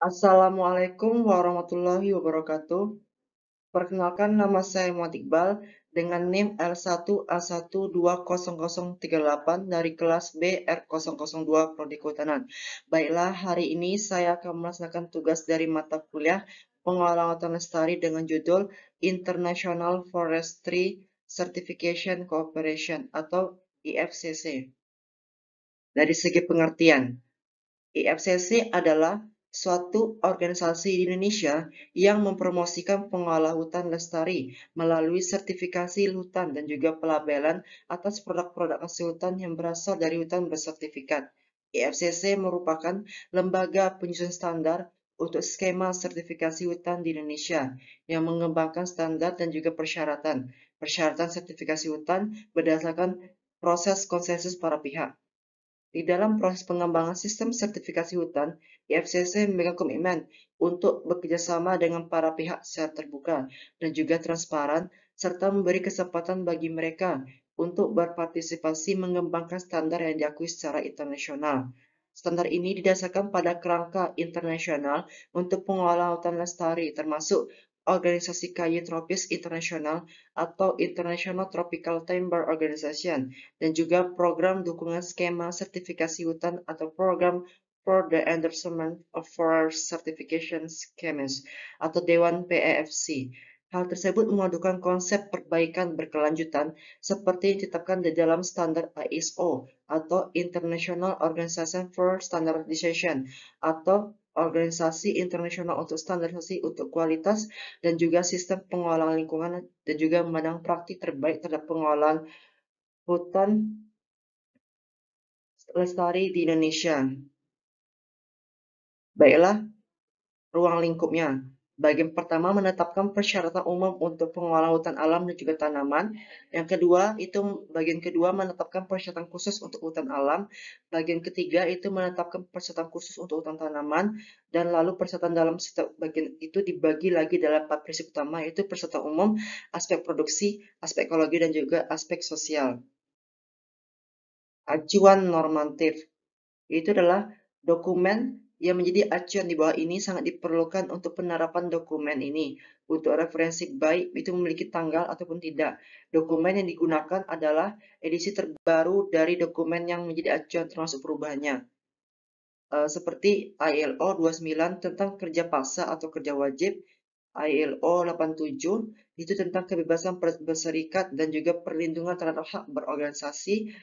Assalamualaikum warahmatullahi wabarakatuh. Perkenalkan nama saya Muhammad Iqbal dengan NIM L1A1200038 dari kelas B R002 Prodi Kehutanan. Baiklah, hari ini saya akan melaksanakan tugas dari mata kuliah Pengelolaan Hutan Lestari dengan judul International Forestry Certification Cooperation atau IFCC. Dari segi pengertian, IFCC adalah suatu organisasi di Indonesia yang mempromosikan pengelola hutan lestari melalui sertifikasi hutan dan juga pelabelan atas produk-produk hasil hutan yang berasal dari hutan bersertifikat. IFCC merupakan lembaga penyusun standar untuk skema sertifikasi hutan di Indonesia yang mengembangkan standar dan juga persyaratan. Persyaratan sertifikasi hutan berdasarkan proses konsensus para pihak. Di dalam proses pengembangan sistem sertifikasi hutan, IFCC memegang komitmen untuk bekerjasama dengan para pihak secara terbuka dan juga transparan, serta memberi kesempatan bagi mereka untuk berpartisipasi mengembangkan standar yang diakui secara internasional. Standar ini didasarkan pada kerangka internasional untuk pengelolaan hutan lestari, termasuk Organisasi Kayu Tropis Internasional atau International Tropical Timber Organization, dan juga program dukungan skema sertifikasi hutan atau program for the endorsement of forest certification schemes atau Dewan PEFC. Hal tersebut memadukan konsep perbaikan berkelanjutan seperti ditetapkan di dalam standar ISO atau International Organization for Standardization atau Organisasi Internasional untuk Standarisasi untuk Kualitas dan juga sistem pengelolaan lingkungan dan juga memandang praktik terbaik terhadap pengelolaan hutan lestari di Indonesia. Baiklah, ruang lingkupnya. Bagian pertama menetapkan persyaratan umum untuk pengelolaan hutan alam dan juga tanaman. Yang kedua, itu bagian kedua menetapkan persyaratan khusus untuk hutan alam. Bagian ketiga itu menetapkan persyaratan khusus untuk hutan tanaman. Dan lalu persyaratan dalam setiap bagian itu dibagi lagi dalam 4 prinsip utama, yaitu persyaratan umum, aspek produksi, aspek ekologi, dan juga aspek sosial. Acuan normatif. Itu adalah dokumen yang menjadi acuan di bawah ini sangat diperlukan untuk penerapan dokumen ini. Untuk referensi baik itu memiliki tanggal ataupun tidak. Dokumen yang digunakan adalah edisi terbaru dari dokumen yang menjadi acuan termasuk perubahannya. Seperti ILO 29 tentang kerja paksa atau kerja wajib, ILO 87 itu tentang kebebasan berserikat dan juga perlindungan terhadap hak berorganisasi.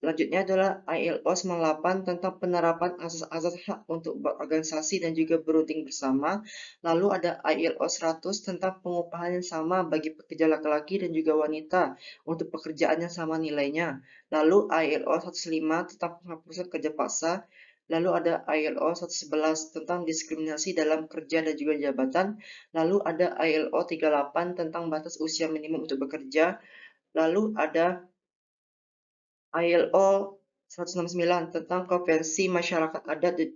Selanjutnya adalah ILO 98 tentang penerapan asas-asas hak untuk berorganisasi dan juga berunding bersama. Lalu ada ILO 100 tentang pengupahan yang sama bagi pekerja laki-laki dan juga wanita untuk pekerjaan yang sama nilainya. Lalu ILO 105 tentang penghapusan kerja paksa. Lalu ada ILO 111 tentang diskriminasi dalam kerja dan juga jabatan. Lalu ada ILO 38 tentang batas usia minimum untuk bekerja. Lalu ada ILO 169 tentang Konvensi Masyarakat Adat,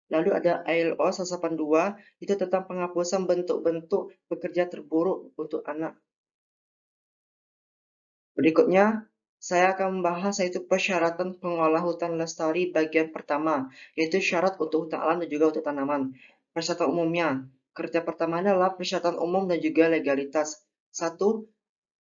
lalu ada ILO 182 itu tentang penghapusan bentuk-bentuk bekerja terburuk untuk anak. Berikutnya, saya akan membahas yaitu persyaratan pengelola hutan lestari bagian pertama, yaitu syarat untuk hutan alam dan juga untuk tanaman. Persyaratan umumnya, kerja pertama adalah persyaratan umum dan juga legalitas. 1.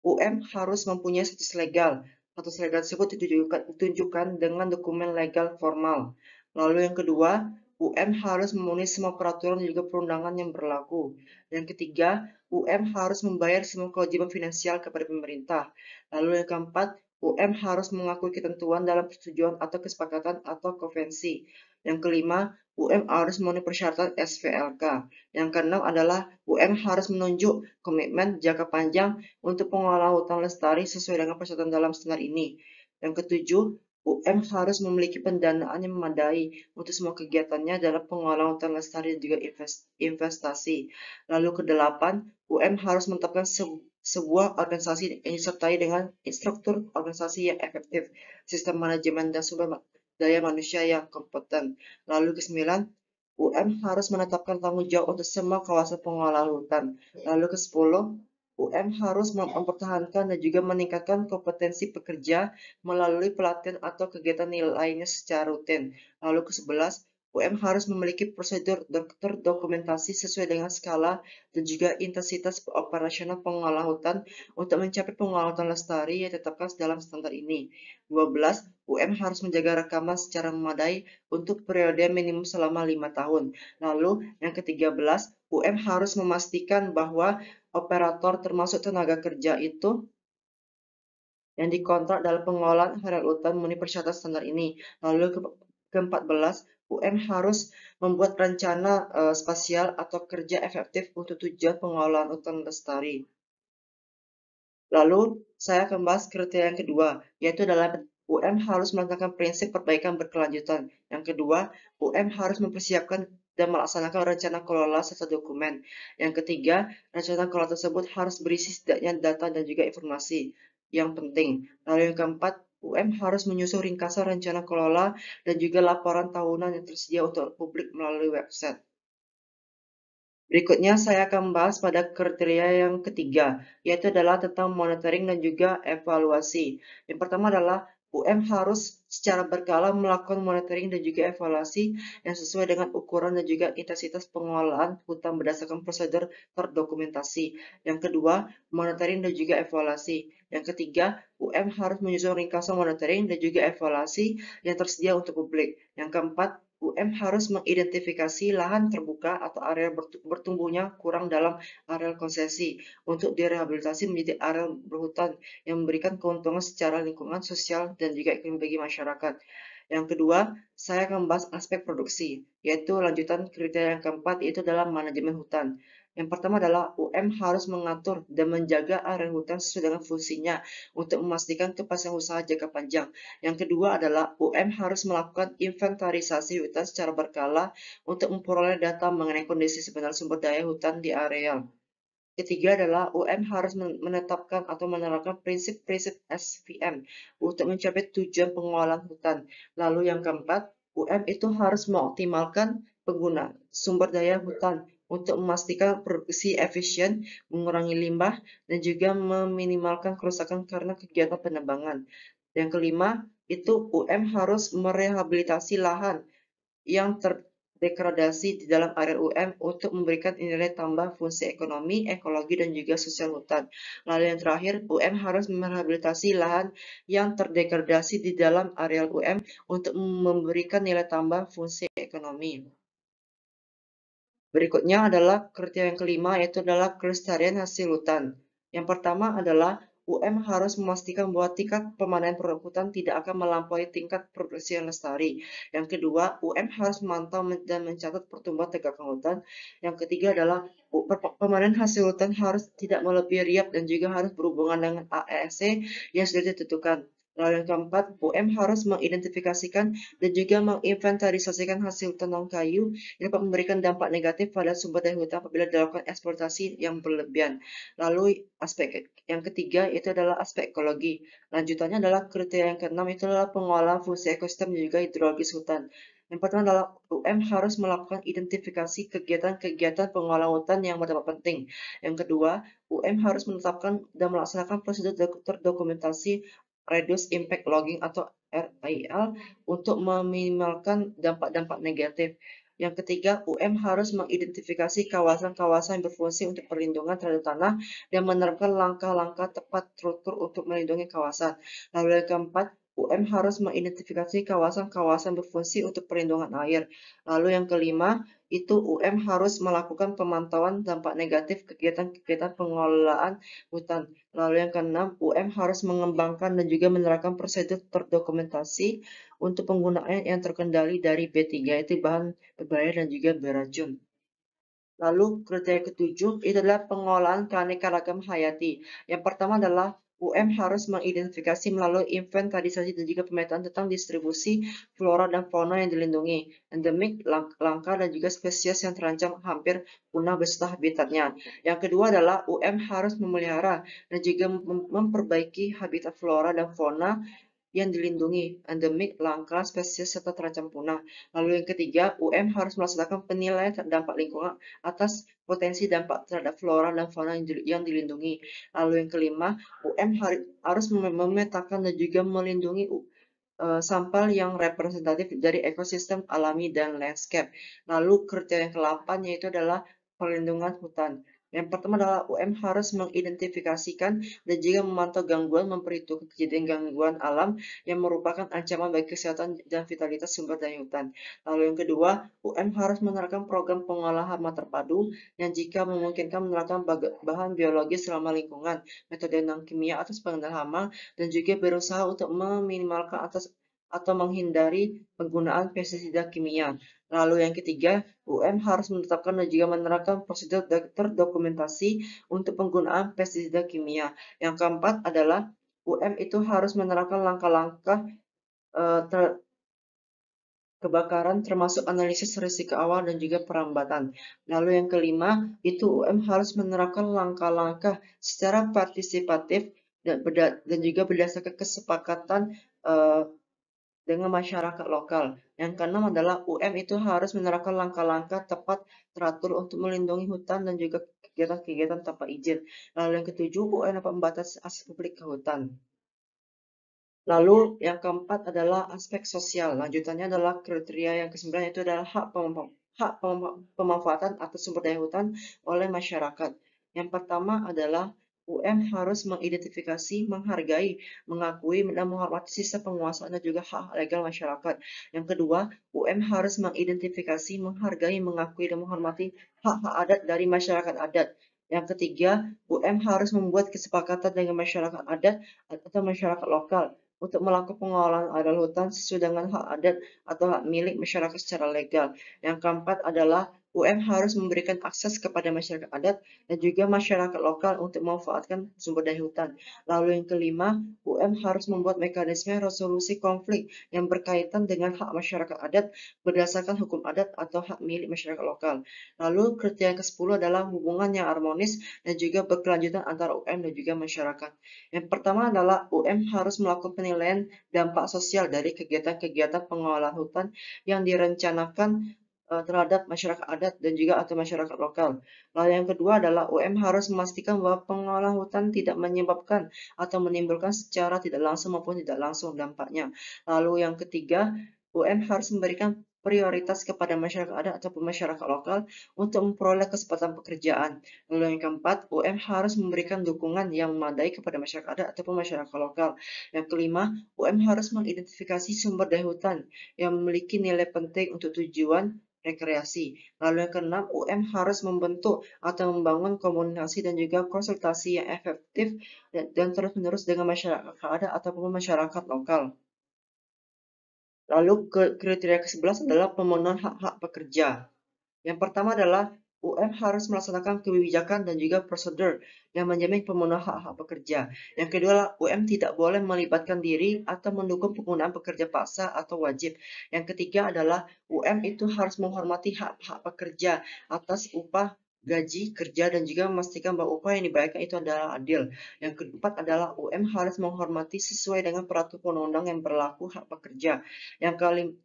UM harus mempunyai status legal. Status legal tersebut ditunjukkan dengan dokumen legal formal. Lalu yang kedua, UM harus memenuhi semua peraturan dan juga perundangan yang berlaku. Yang ketiga, UM harus membayar semua kewajiban finansial kepada pemerintah. Lalu yang keempat, UM harus mengakui ketentuan dalam persetujuan atau kesepakatan atau konvensi. Yang kelima, UM harus memenuhi persyaratan SVLK. Yang keenam adalah UM harus menunjuk komitmen jangka panjang untuk pengelolaan hutan lestari sesuai dengan persyaratan dalam standar ini. Yang ketujuh, UM harus memiliki pendanaan yang memadai untuk semua kegiatannya dalam pengelolaan hutan lestari dan juga investasi. Lalu kedelapan, UM harus menetapkan sebuah organisasi yang disertai dengan struktur organisasi yang efektif, sistem manajemen dan sumber daya manusia yang kompeten. Lalu kesembilan, UM harus menetapkan tanggung jawab untuk semua kawasan pengelolaan hutan. Lalu ke-10, UM harus mempertahankan dan juga meningkatkan kompetensi pekerja melalui pelatihan atau kegiatan lainnya secara rutin. Lalu ke-11, UM harus memiliki prosedur terdokumentasi sesuai dengan skala dan juga intensitas operasional pengelolaan hutan untuk mencapai pengelolaan hutan lestari yang ditetapkan dalam standar ini. 12. UM harus menjaga rekaman secara memadai untuk periode minimum selama 5 tahun. Lalu, yang ke-13, UM harus memastikan bahwa operator termasuk tenaga kerja itu yang dikontrak dalam pengelolaan areal hutan memenuhi persyaratan standar ini. Lalu ke-14, UM harus membuat rencana spasial atau kerja efektif untuk tujuan pengelolaan hutan lestari. Lalu, saya akan bahas kriteria yang kedua, yaitu adalah UM harus melaksanakan prinsip perbaikan berkelanjutan. Yang kedua, UM harus mempersiapkan dan melaksanakan rencana kelola serta dokumen. Yang ketiga, rencana kelola tersebut harus berisi setidaknya data dan juga informasi yang penting. Lalu yang keempat, UM harus menyusun ringkasan rencana kelola dan juga laporan tahunan yang tersedia untuk publik melalui website. Berikutnya saya akan membahas pada kriteria yang ketiga, yaitu adalah tentang monitoring dan juga evaluasi. Yang pertama adalah UM harus secara berkala melakukan monitoring dan juga evaluasi yang sesuai dengan ukuran dan juga intensitas pengelolaan hutan berdasarkan prosedur terdokumentasi. Yang kedua, monitoring dan juga evaluasi. Yang ketiga, UM harus menyusun ringkasan monitoring dan juga evaluasi yang tersedia untuk publik. Yang keempat, UM harus mengidentifikasi lahan terbuka atau area bertumbuhnya kurang dalam areal konsesi untuk direhabilitasi menjadi areal berhutan yang memberikan keuntungan secara lingkungan, sosial, dan juga ekonomi bagi masyarakat. Yang kedua, saya akan membahas aspek produksi, yaitu lanjutan kriteria yang keempat, yaitu dalam manajemen hutan. Yang pertama adalah UM harus mengatur dan menjaga area hutan sesuai dengan fungsinya untuk memastikan kepastian usaha jangka panjang. Yang kedua adalah UM harus melakukan inventarisasi hutan secara berkala untuk memperoleh data mengenai kondisi sebenarnya sumber daya hutan di areal. Ketiga adalah UM harus menetapkan atau menerapkan prinsip-prinsip SVM untuk mencapai tujuan pengelolaan hutan. Lalu yang keempat, UM itu harus mengoptimalkan penggunaan sumber daya hutan untuk memastikan produksi efisien, mengurangi limbah, dan juga meminimalkan kerusakan karena kegiatan penebangan. Yang kelima, itu UM harus merehabilitasi lahan yang terdegradasi di dalam area UM untuk memberikan nilai tambah fungsi ekonomi, ekologi, dan juga sosial hutan. Lalu yang terakhir, UM harus merehabilitasi lahan yang terdegradasi di dalam area UM untuk memberikan nilai tambah fungsi ekonomi. Berikutnya adalah kriteria yang kelima, yaitu adalah kelestarian hasil hutan. Yang pertama adalah UM harus memastikan bahwa tingkat pemanen produk hutan tidak akan melampaui tingkat produksi yang lestari. Yang kedua, UM harus memantau dan mencatat pertumbuhan tegakan hutan. Yang ketiga adalah pemanen hasil hutan harus tidak melebihi riap dan juga harus berhubungan dengan AEC yang sudah ditentukan. Lalu yang keempat, UM harus mengidentifikasikan dan juga menginventarisasikan hasil tanam kayu yang dapat memberikan dampak negatif pada sumber daya hutan apabila dilakukan eksploitasi yang berlebihan. Lalu aspek yang ketiga itu adalah aspek ekologi. Lanjutannya adalah kriteria yang keenam itu adalah pengolahan fungsi ekosistem dan juga hidrologis hutan. Yang pertama adalah UM harus melakukan identifikasi kegiatan-kegiatan pengolahan hutan yang berdampak penting. Yang kedua, UM harus menetapkan dan melaksanakan prosedur terdokumentasi reduce impact logging atau RIL untuk meminimalkan dampak-dampak negatif. Yang ketiga, UM harus mengidentifikasi kawasan-kawasan yang berfungsi untuk perlindungan terhadap tanah dan menerapkan langkah-langkah tepat terukur untuk melindungi kawasan. Lalu yang keempat, UM harus mengidentifikasi kawasan-kawasan berfungsi untuk perlindungan air. Lalu yang kelima, itu UM harus melakukan pemantauan dampak negatif kegiatan-kegiatan pengelolaan hutan. Lalu yang keenam, UM harus mengembangkan dan juga menerapkan prosedur terdokumentasi untuk penggunaan yang terkendali dari B3, yaitu bahan berbahaya dan juga beracun. Lalu kriteria ketujuh itu adalah pengolahan keanekaragaman hayati. Yang pertama adalah UM harus mengidentifikasi melalui inventarisasi dan juga pemetaan tentang distribusi flora dan fauna yang dilindungi, endemik, langka, dan juga spesies yang terancam hampir punah beserta habitatnya. Yang kedua adalah UM harus memelihara dan juga memperbaiki habitat flora dan fauna yang dilindungi, endemik, langka, spesies, serta terancam punah. Lalu yang ketiga, UM harus melaksanakan penilaian dampak lingkungan atas potensi dampak terhadap flora dan fauna yang dilindungi. Lalu yang kelima, UM harus memetakan dan juga melindungi sampel yang representatif dari ekosistem alami dan landscape. Lalu kriteria yang ke-8 yaitu adalah perlindungan hutan. Yang pertama adalah UM harus mengidentifikasikan dan juga memantau gangguan memperhitungkan kejadian gangguan alam yang merupakan ancaman bagi kesehatan dan vitalitas sumber daya hutan. Lalu yang kedua, UM harus menerapkan program pengolahan terpadu yang jika memungkinkan menerapkan bahan biologis ramah lingkungan, metode non-kimia atas pengendalian hama, dan juga berusaha untuk meminimalkan atau menghindari penggunaan pestisida kimia. Lalu yang ketiga, UM harus menetapkan dan juga menerapkan prosedur terdokumentasi untuk penggunaan pestisida kimia. Yang keempat adalah UM itu harus menerapkan langkah-langkah kebakaran termasuk analisis risiko awal dan juga perambatan. Lalu yang kelima, itu UM harus menerapkan langkah-langkah secara partisipatif dan juga berdasarkan kesepakatan dengan masyarakat lokal. Yang keenam adalah UM itu harus menerapkan langkah-langkah tepat teratur untuk melindungi hutan dan juga kegiatan-kegiatan tanpa izin. Lalu yang ketujuh, UM dapat membatasi akses publik ke hutan. Lalu yang keempat adalah aspek sosial. Lanjutannya adalah kriteria yang kesembilan, yaitu adalah hak pemanfaatan atau sumber daya hutan oleh masyarakat. Yang pertama adalah UM harus mengidentifikasi, menghargai, mengakui, dan menghormati sistem penguasaan dan juga hak legal masyarakat. Yang kedua, UM harus mengidentifikasi, menghargai, mengakui, dan menghormati hak-hak adat dari masyarakat adat. Yang ketiga, UM harus membuat kesepakatan dengan masyarakat adat atau masyarakat lokal untuk melakukan pengelolaan area hutan sesuai dengan hak adat atau hak milik masyarakat secara legal. Yang keempat adalah UM harus memberikan akses kepada masyarakat adat dan juga masyarakat lokal untuk memanfaatkan sumber daya hutan. Lalu yang kelima, UM harus membuat mekanisme resolusi konflik yang berkaitan dengan hak masyarakat adat berdasarkan hukum adat atau hak milik masyarakat lokal. Lalu kriteria yang ke-10 adalah hubungan yang harmonis dan juga berkelanjutan antara UM dan juga masyarakat. Yang pertama adalah UM harus melakukan penilaian dampak sosial dari kegiatan-kegiatan pengelolaan hutan yang direncanakan terhadap masyarakat adat dan juga atau masyarakat lokal. Lalu yang kedua adalah UM harus memastikan bahwa pengelolaan hutan tidak menyebabkan atau menimbulkan secara tidak langsung maupun tidak langsung dampaknya. Lalu yang ketiga, UM harus memberikan prioritas kepada masyarakat adat ataupun masyarakat lokal untuk memperoleh kesempatan pekerjaan. Lalu yang keempat, UM harus memberikan dukungan yang memadai kepada masyarakat adat ataupun masyarakat lokal. Yang kelima, UM harus mengidentifikasi sumber daya hutan yang memiliki nilai penting untuk tujuan rekreasi. Lalu yang keenam, UM harus membentuk atau membangun komunikasi dan juga konsultasi yang efektif dan terus-menerus dengan masyarakat adat ataupun masyarakat lokal. Lalu kriteria ke-11 adalah pemenuhan hak-hak pekerja. Yang pertama adalah UM harus melaksanakan kebijakan dan juga prosedur yang menjamin pemenuhan hak-hak pekerja. Yang kedua adalah UM tidak boleh melibatkan diri atau mendukung penggunaan pekerja paksa atau wajib. Yang ketiga adalah UM itu harus menghormati hak-hak pekerja atas upah, gaji, kerja, dan juga memastikan bahwa upah yang dibayarkan itu adalah adil. Yang keempat adalah UM harus menghormati sesuai dengan peraturan undang-undang yang berlaku hak pekerja. Yang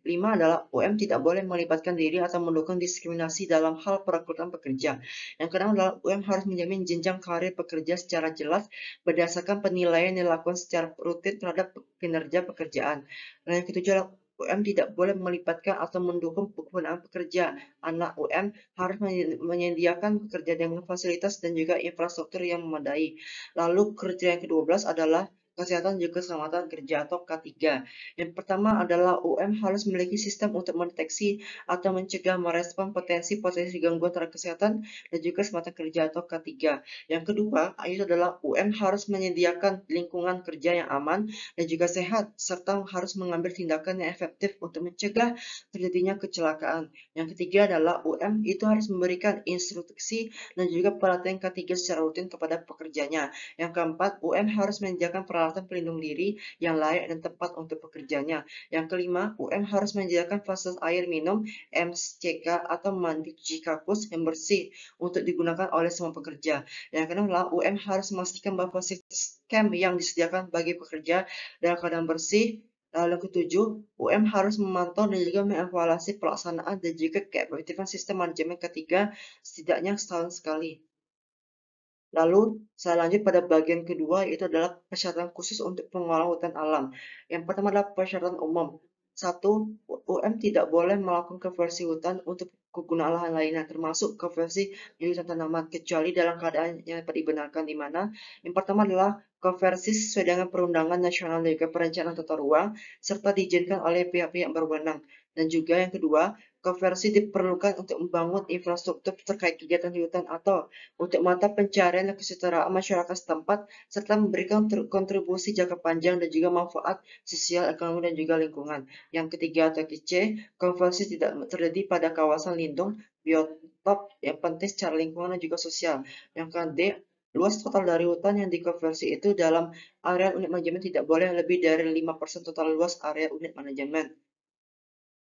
kelima adalah UM tidak boleh melibatkan diri atau mendukung diskriminasi dalam hal perekrutan pekerja. Yang keenam adalah UM harus menjamin jenjang karir pekerja secara jelas berdasarkan penilaian yang dilakukan secara rutin terhadap kinerja pekerjaan. Dan yang ketujuh adalah UM tidak boleh melibatkan atau mendukung penggunaan pekerja. Anak UM harus menyediakan pekerja dengan fasilitas dan juga infrastruktur yang memadai. Lalu kriteria yang ke-12 adalah kesehatan juga keselamatan kerja atau K3. Yang pertama adalah UM harus memiliki sistem untuk mendeteksi atau mencegah merespon potensi-potensi gangguan terhadap kesehatan dan juga keselamatan kerja atau K3. Yang kedua, itu adalah UM harus menyediakan lingkungan kerja yang aman dan juga sehat, serta harus mengambil tindakan yang efektif untuk mencegah terjadinya kecelakaan. Yang ketiga adalah UM itu harus memberikan instruksi dan juga pelatihan K3 secara rutin kepada pekerjanya. Yang keempat, UM harus menyediakan peralatan pelindung diri yang layak dan tepat untuk pekerjanya. Yang kelima, UM harus menyediakan fasilitas air minum, MCK atau mandi cuci kakus yang bersih untuk digunakan oleh semua pekerja. Yang keenam adalah UM harus memastikan bahwa fasilitas camp yang disediakan bagi pekerja dalam keadaan bersih. Lalu yang ketujuh, UM harus memantau dan juga mengevaluasi pelaksanaan dan juga keefektifan sistem manajemen ketiga setidaknya setahun sekali. Lalu saya lanjut pada bagian kedua, yaitu adalah persyaratan khusus untuk pengelolaan hutan alam. Yang pertama adalah persyaratan umum. Satu, UM tidak boleh melakukan konversi hutan untuk kegunaan lahan lainnya, termasuk konversi menjadi hutan tanaman, kecuali dalam keadaan yang dapat dibenarkan, di mana yang pertama adalah konversi sesuai dengan perundangan nasional dan juga perencanaan tata ruang, serta diizinkan oleh pihak-pihak berwenang. Dan juga yang kedua, konversi diperlukan untuk membangun infrastruktur terkait kegiatan di hutan atau untuk mata pencarian dan kesejahteraan masyarakat setempat, serta memberikan kontribusi jangka panjang dan juga manfaat sosial, ekonomi, dan juga lingkungan. Yang ketiga atau C, konversi tidak terjadi pada kawasan lindung, biotop yang penting secara lingkungan dan juga sosial. Yang ke-D, luas total dari hutan yang dikonversi itu dalam area unit manajemen tidak boleh lebih dari 5% total luas area unit manajemen.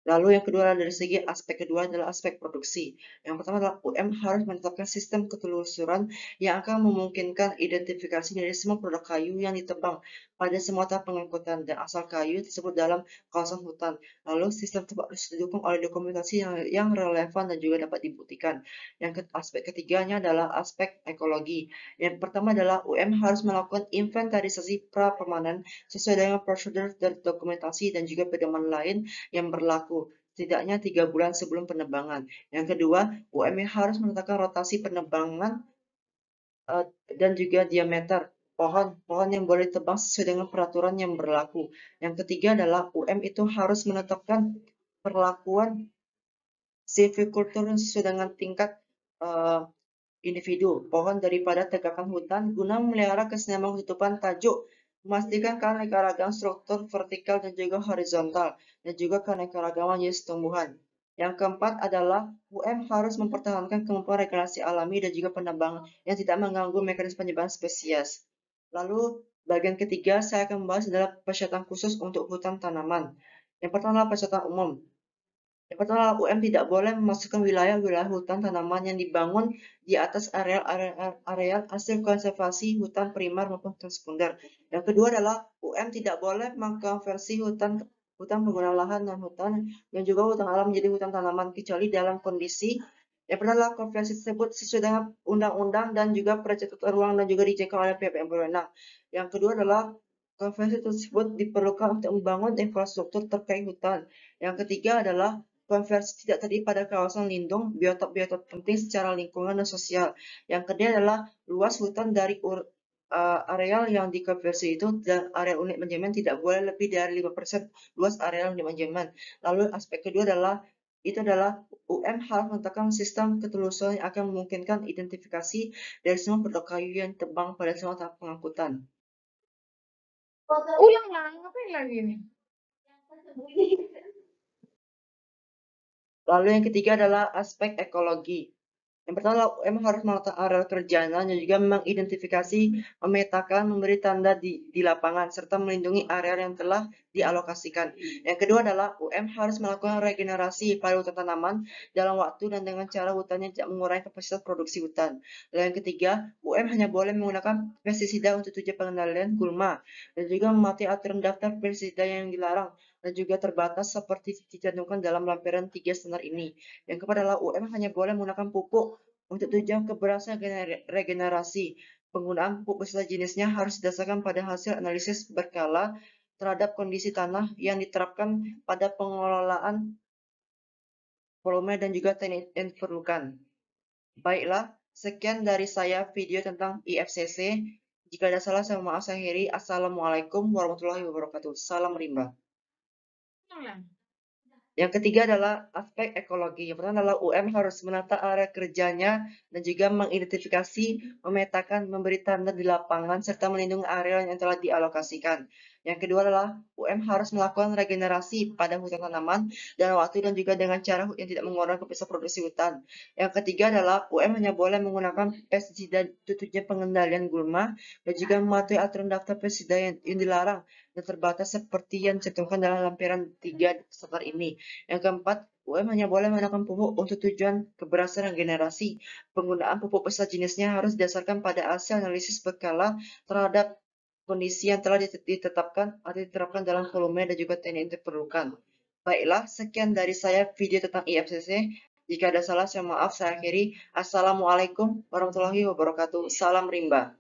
Lalu yang kedua dari segi aspek kedua adalah aspek produksi. Yang pertama adalah UM harus menetapkan sistem ketelusuran yang akan memungkinkan identifikasi dari semua produk kayu yang ditebang pada semua tahap pengangkutan dan asal kayu tersebut dalam kawasan hutan. Lalu sistem tersebut harus didukung oleh dokumentasi yang relevan dan juga dapat dibuktikan. Aspek ketiganya adalah aspek ekologi. Yang pertama adalah UM harus melakukan inventarisasi pra-permanen sesuai dengan prosedur dan dokumentasi dan juga pedoman lain yang berlaku setidaknya 3 bulan sebelum penebangan. Yang kedua, UMY harus menetapkan rotasi penebangan dan juga diameter pohon yang boleh ditebang sesuai dengan peraturan yang berlaku. Yang ketiga adalah UM itu harus menetapkan perlakuan silvicultur sesuai dengan tingkat individu pohon daripada tegakan hutan guna memelihara keseimbangan tutupan tajuk, memastikan keanekaragaman struktur vertikal dan juga horizontal, dan juga keanekaragaman jenis tumbuhan. Yang keempat adalah UM harus mempertahankan kemampuan regulasi alami dan juga penambangan yang tidak mengganggu mekanisme penyebaran spesies. Lalu bagian ketiga saya akan membahas adalah persyaratan khusus untuk hutan tanaman. Yang pertama adalah persyaratan umum. Yang pertama, UM tidak boleh memasukkan wilayah-wilayah hutan tanaman yang dibangun di atas areal hasil konservasi hutan primer maupun hutan sekunder. Yang kedua adalah UM tidak boleh mengkonversi hutan penggunaan lahan dan hutan yang juga hutan alam menjadi hutan tanaman kecuali dalam kondisi yang pertama adalah konversi tersebut sesuai dengan undang-undang dan juga peraturan tata ruang dan juga dijaga oleh pihak yang berwenang. Yang kedua adalah konversi tersebut diperlukan untuk membangun infrastruktur terkait hutan. Yang ketiga adalah konversi tidak terdiri pada kawasan lindung, biotop-biotop penting secara lingkungan dan sosial. Yang kedua adalah luas hutan dari areal yang dikonversi itu dan area unit manajemen tidak boleh lebih dari 5% luas area unit manajemen. Lalu aspek kedua adalah UM harus menetapkan sistem ketelusuran yang akan memungkinkan identifikasi dari semua produk kayu yang tebang pada semua tahap pengangkutan. Ulang lah, ngapain lagi nih? Lalu yang ketiga adalah aspek ekologi. Yang pertama, UM harus melakukan areal kerjanya dan juga mengidentifikasi, memetakan, memberi tanda di lapangan, serta melindungi area yang telah dialokasikan. Yang kedua adalah UM harus melakukan regenerasi pada hutan tanaman dalam waktu dan dengan cara hutannya tidak mengurangi kapasitas produksi hutan. Lalu yang ketiga, UM hanya boleh menggunakan pestisida untuk tujuan pengendalian gulma dan juga mematuhi aturan daftar pestisida yang dilarang dan juga terbatas seperti dicantumkan dalam lampiran 3 standar ini. Yang keempat adalah UM hanya boleh menggunakan pupuk untuk tujuan keberhasilan regenerasi. Penggunaan pupuk beserta jenisnya harus didasarkan pada hasil analisis berkala terhadap kondisi tanah yang diterapkan pada pengelolaan volume dan juga teknik yang diperlukan. Baiklah, sekian dari saya video tentang IFCC. Jika ada salah, saya mohon maaf, saya akhiri. Assalamualaikum warahmatullahi wabarakatuh. Salam rimba. Yang ketiga adalah aspek ekologi. Yang pertama adalah UM harus menata area kerjanya dan juga mengidentifikasi, memetakan, memberi tanda di lapangan, serta melindungi area yang telah dialokasikan. Yang kedua adalah UM harus melakukan regenerasi pada hutan tanaman dan waktu dan juga dengan cara yang tidak mengurangi kapasitas produksi hutan. Yang ketiga adalah UM hanya boleh menggunakan pestisida tujuan pengendalian gulma dan juga mematuhi aturan daftar pestisida yang dilarang dan terbatas seperti yang dicantumkan dalam lampiran 3 standar ini. Yang keempat, UM hanya boleh menggunakan pupuk untuk tujuan keberhasilan generasi. Penggunaan pupuk beserta jenisnya harus didasarkan pada hasil analisis berkala terhadap kondisi yang telah ditetapkan atau diterapkan dalam volume dan juga teknik yang diperlukan. Baiklah, sekian dari saya video tentang IFCC. Jika ada salah, saya maaf, saya akhiri. Assalamualaikum warahmatullahi wabarakatuh. Salam rimba.